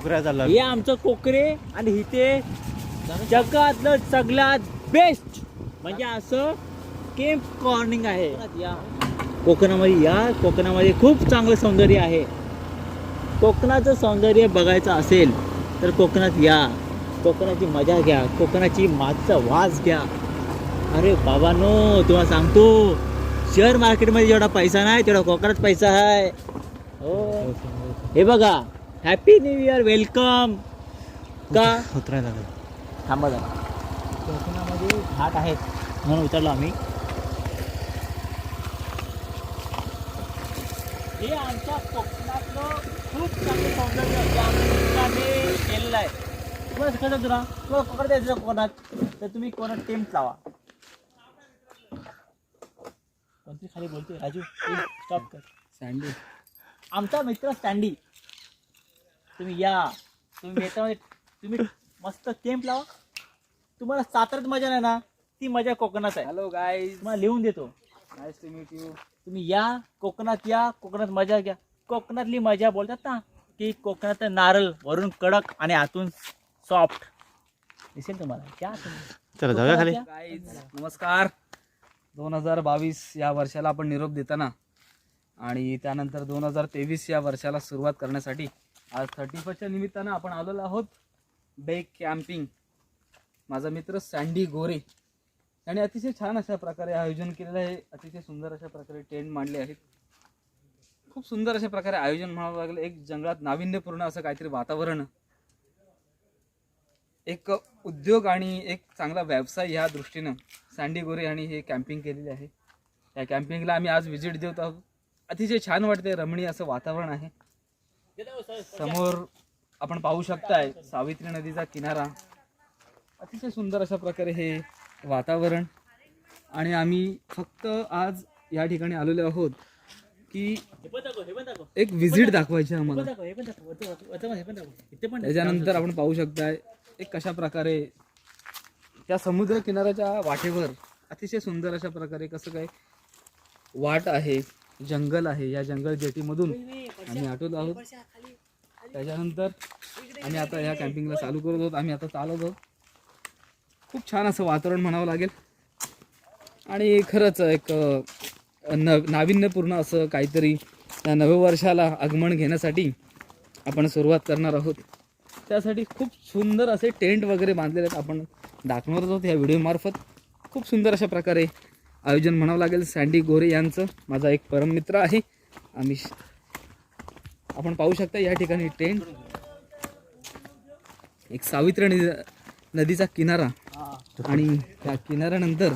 हे आमचं कोकरे आणि इथे जगातलं सगळ्यात बेस्ट म्हणजे असं केम्प कॉर्निंग आहे या कोकणामध्ये. या कोकणामध्ये खूप चांगलं सौंदर्य आहे. कोकणाचं सौंदर्य बघायचं असेल तर कोकणात या, कोकणाची मजा घ्या, कोकणाची मातीचा वास घ्या. अरे बाबांनो, तुम्हाला सांगतो शेअर मार्केटमध्ये जेवढा पैसा नाही तेवढा कोकणात पैसा आहे. हो, हे बघा, हॅपी न्यू इयर, वेलकम. का थांबा जरा, कोकणामध्ये घाट आहेत म्हणून उतरलो आम्ही. हे आमच्या कोकणातलं खूप चांगलं सौंदर्य केलेलं आहे. तुम्हाला कसं तुम्हाला कोकणात द्यायचं कोकणात तर तुम्ही कोकणात टेम्प लावा. कोणती खाली बोलते राजू, स्टॉप कर. सँडी आमचा मित्र सँडी. तुम्ही या, तुम्ही येता तुम्ही मस्त टेम्प लावा. तुम्हाला साताऱ्यात मजा नाही ना, ती मजा कोकणात आहे. हॅलो गाईज, तुम्हाला लिहून देतो. Nice to meet you. तुम्ही या कोकणात, या कोकणात मजा घ्या. कोकणातली मजा बोलतात ना की कोकणात नारळ वरून कडक आणि आतून सॉफ्ट दिसेल तुम्हाला. क्या चला जाऊया खाली. गाईज नमस्कार. 2022 या वर्षाला आपण निरोप देताना आणि त्यानंतर 2023 या वर्षाला सुरुवात करण्यासाठी आज 31च्या निमित्तानं आपण आलेलो आहोत बेक कॅम्पिंग. माझा मित्र सँडी गोरे याने अतिशय छान अशा प्रकारे आयोजन केलेलं आहे. अतिशय सुंदर अशा प्रकारे टेंट मांडले आहेत. खूप सुंदर अशा प्रकारे आयोजन म्हणावं लागलं. एक जंगलात नाविन्यपूर्ण असं काहीतरी वातावरण, एक उद्योग आणि एक चांगला व्यवसाय या दृष्टीनं सँडी गोरे यांनी हे कॅम्पिंग केलेले आहे. या कॅम्पिंगला आम्ही आज व्हिजिट देत आहोत. अतिशय छान वाटते, रमणीय असं वातावरण आहे. समोर आपण पाहू शकताय सावित्री नदीचा किनारा. अतिशय सुंदर अशा प्रकारे हे वातावरण. आणि आम्ही फक्त आज या ठिकाणी आलेलो आहोत की एक व्हिजिट दाखवायची आम्हाला. त्याच्यानंतर आपण पाहू शकताय एक कशा प्रकारे त्या समुद्र किनाऱ्याच्या वाटेवर अतिशय सुंदर अशा प्रकारे कसं काय वाट आहे, जंगल आहे. या जंगल जेटीमधून आम्ही आटोत आहोत. त्याच्यानंतर आम्ही आता ह्या कॅम्पिंगला चालू करत आहोत. आम्ही आता चालत आहोत. खूप छान असं वातावरण म्हणावं लागेल. आणि खरंच एक नाविन्यपूर्ण असं काहीतरी या नव्या वर्षाला आगमन घेण्यासाठी आपण सुरुवात करणार आहोत. त्यासाठी खूप सुंदर असे टेंट वगैरे बांधलेले आहेत. आपण दाखवणार आहोत या व्हिडिओमार्फत. खूप सुंदर अशा प्रकारे आयोजन म्हणावं लागेल. सँडी गोरे यांचं माझा एक परम मित्र आहे. आपण पाहू शकता या ठिकाणी टेंट, एक सावित्री नदीचा किनारा आणि त्या किनाऱ्यानंतर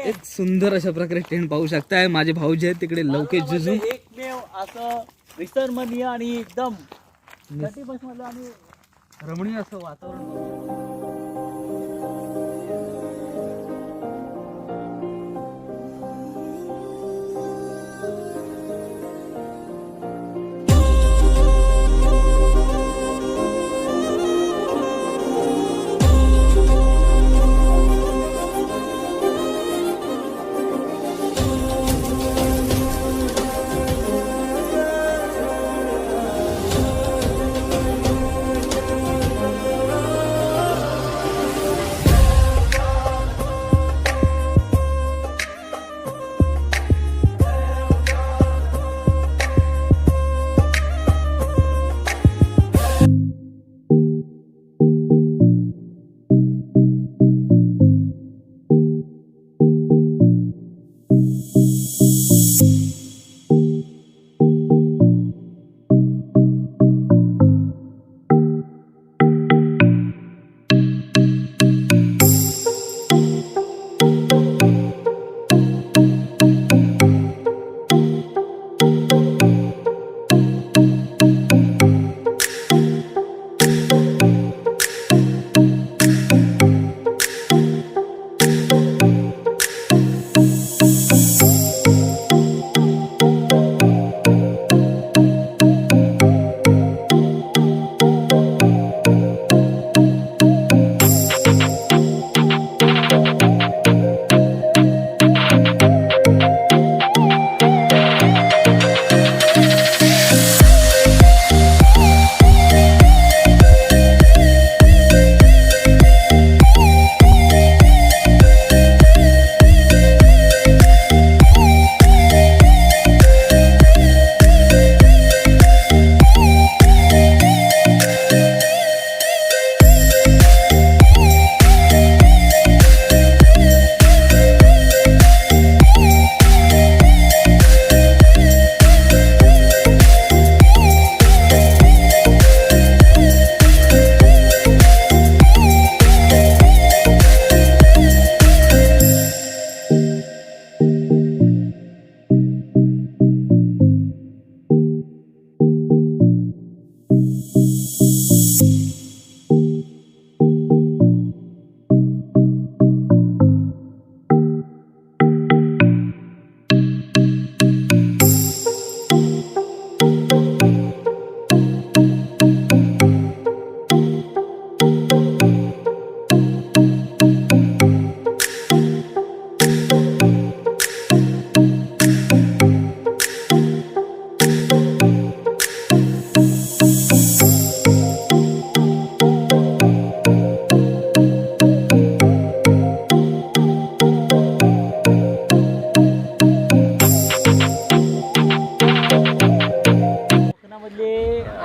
एक सुंदर अशा प्रकारे टेंट पाहू शकताय. माझे भाऊजी आहेत तिकडे लवकेश जुजू. एकमेव असं विसर्मनीय आणि एकदम आणि रमणीय असं वातावरण.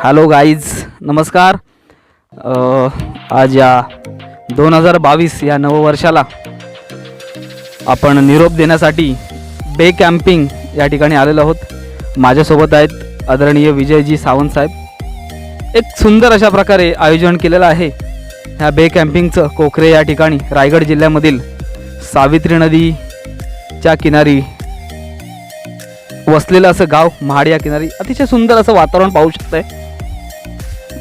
हॅलो गाईज, नमस्कार. आज या 2022 या नववर्षाला आपण निरोप देण्यासाठी बे कॅम्पिंग या ठिकाणी आलेलो आहोत. माझ्यासोबत आहेत आदरणीय विजयजी सावंत साहेब. एक सुंदर अशा प्रकारे आयोजन केलेलं आहे ह्या बे कॅम्पिंगचं. कोकरे या ठिकाणी रायगड जिल्ह्यामधील सावित्री नदीच्या किनारी वसलेलं असं गाव महाड या किनारी अतिशय सुंदर असं वातावरण पाहू शकताय.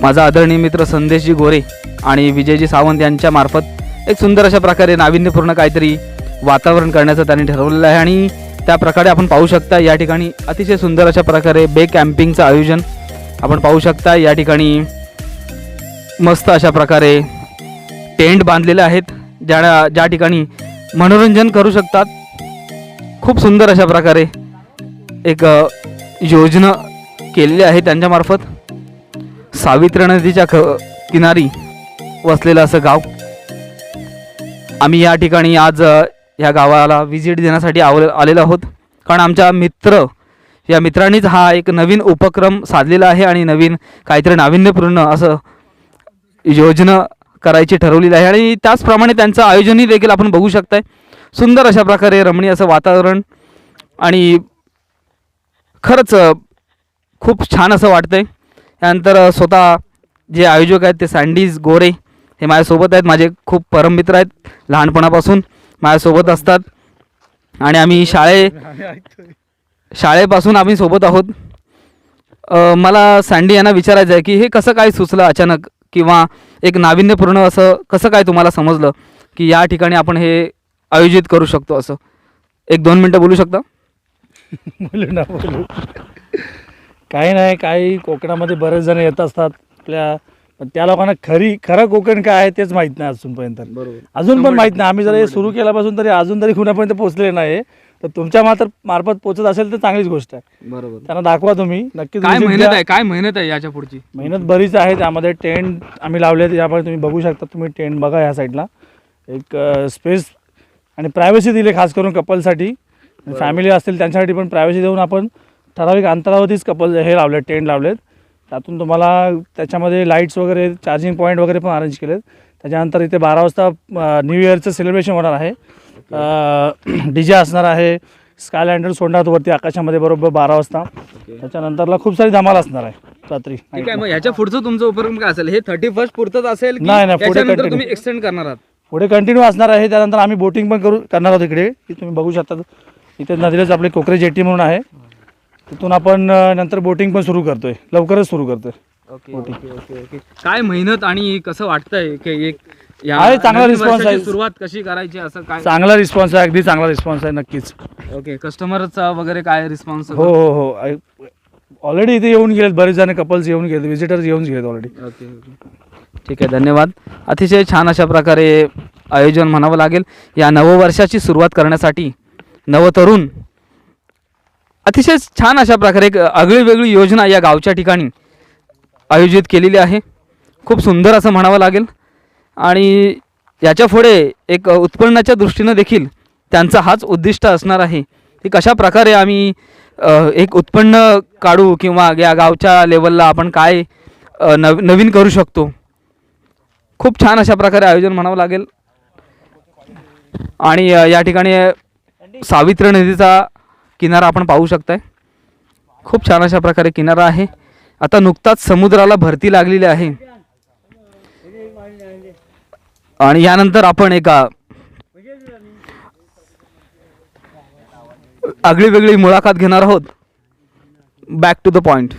माझा आदरणीय मित्र संदेशजी गोरे आणि विजयजी सावंत यांच्या मार्फत एक सुंदर अशा प्रकारे नाविन्यपूर्ण काहीतरी वातावरण करण्याचं त्यांनी ठरवलेलं आहे आणि त्या प्रकारे आपण पाहू शकता या ठिकाणी अतिशय सुंदर अशा प्रकारे बे कॅम्पिंगचं आयोजन आपण पाहू शकता. या ठिकाणी मस्त अशा प्रकारे टेंट बांधलेले आहेत ज्या ठिकाणी मनोरंजन करू शकतात. खूप सुंदर अशा प्रकारे एक योजना केलेली आहे त्यांच्यामार्फत. सावित्री नदीच्या किनारी वसलेलं असं गाव. आम्ही या ठिकाणी आज या गावाला व्हिजिट देण्यासाठी आलेलो आहोत, कारण आमच्या या मित्रांनीच हा एक नवीन उपक्रम साधलेला आहे आणि नवीन काहीतरी नाविन्यपूर्ण असं योजना करायची ठरवलेली आहे आणि त्याचप्रमाणे त्यांचं आयोजनही देखील आपण बघू शकताय. सुंदर अशा प्रकारे रमणीय असं वातावरण आणि खरंच खूप छान असं वाटतंय. त्यानंतर स्वतः जे आयोजक आहेत ते सँडीज गोरे हे माझ्यासोबत आहेत. माझे खूप परममित्र आहेत, लहानपणापासून माझ्यासोबत असतात आणि आम्ही शाळेपासून आम्ही सोबत आहोत. मला सँडी यांना विचारायचं आहे की हे कसं काय सुचलं अचानक, किंवा एक नाविन्यपूर्ण असं कसं काय तुम्हाला समजलं की या ठिकाणी आपण हे आयोजित करू शकतो असं? 1-2 मिनटं बोलू शकता? बोलू काही नाही, काही कोकणामध्ये बरेच जण येत असतात आपल्या, पण त्या लोकांना खरं कोकण काय आहे तेच माहीत नाही अजूनपर्यंत. बरोबर, अजून पण माहीत नाही. आम्ही जर हे सुरू केल्यापासून तरी अजून तरी कुणापर्यंत पोहोचले नाही. तर तुमच्या मार्फत पोहोचत असेल तर चांगलीच गोष्ट आहे. बरोबर. त्यांना दाखवा तुम्ही नक्कीच. काय मेहनत आहे याच्या पुढची? मेहनत बरीच आहे. त्यामध्ये टेंट आम्ही लावले आहेत, यामध्ये तुम्ही बघू शकता. तुम्ही टेंट बघा या साईडला. एक स्पेस आणि प्रायव्हसी दिली खास करून कपलसाठी. फॅमिली असतील त्यांच्यासाठी पण प्रायव्हसी देऊन आपण ठराविक अंतरावरतीच हे लावले, टेंट लावलेत. त्यातून तुम्हाला त्याच्यामध्ये लाईट्स वगैरे, चार्जिंग पॉईंट वगैरे पण अरेंज केलेत. त्याच्यानंतर इथे 12 वाजता न्यू इयरचं सेलिब्रेशन होणार आहे. DJ असणार आहे. स्काय लँडर सोडणार वरती आकाशामध्ये बरोबर 12 वाजता. त्याच्यानंतरला खूप सारी धमाल असणार आहे रात्री. ठीक आहे, मग ह्याच्या पुढचं तुमचं उपक्रम काय असेल? हे 31 पुरतच असेल की नाही, पुढे त्याच्यानंतर तुम्ही एक्सटेंड करणार आहात? पुढे कंटिन्यू असणार आहे. त्यानंतर आम्ही बोटिंग पण करणार आहोत इकडे, की तुम्ही बघू शकता. इथे नदीलाच आपले कोकरे जेटी म्हणून आहे, तिथून आपण नंतर बोटिंग पण सुरू करतोय, लवकरच सुरू करतोय. ओके. काय मेहनत आणि कसं वाटतंय की एक आहे चांगला रिस्पॉन्स आहे. सुरुवात कशी करायची असं काय? चांगला रिस्पॉन्स आहे, अगदी चांगला रिस्पॉन्स आहे. नक्कीच. ओके, कस्टमरचा वगैरे काय रिस्पॉन्स? हो. ऑलरेडी इथे येऊन गेलेत बरेच जण, कपल्स येऊन गेले, व्हिजिटर्स येऊन गेलेत ऑलरेडी. ओके. ठीक आहे, धन्यवाद. अतिशय छान अशा प्रकारे आयोजन म्हणावं लागेल. या नववर्षाची सुरुवात करण्यासाठी नवतरुण अतिशय छान अशा प्रकारे एक आगळीवेगळी योजना या गावच्या ठिकाणी आयोजित केलेली आहे. खूप सुंदर असं म्हणावं लागेल. आणि याच्या पुढे एक उत्पन्नाच्या दृष्टीनं देखील त्यांचा हाच उद्दिष्ट असणार आहे की कशा प्रकारे आम्ही एक उत्पन्न काढू, किंवा या गावच्या लेवलला आपण काय नवीन करू शकतो. खूप छान अशा प्रकारे आयोजन म्हणावं लागेल. आणि या ठिकाणी सावित्री नदीचा किनारा आपण पाहू शकताय. खूप छान अशा प्रकारे किनारा आहे. आता नुकताच समुद्राला भरती लागलेली आहे आणि यानंतर आपण एका आगळी वेगळी मुलाखत घेणार आहोत. Back to the point.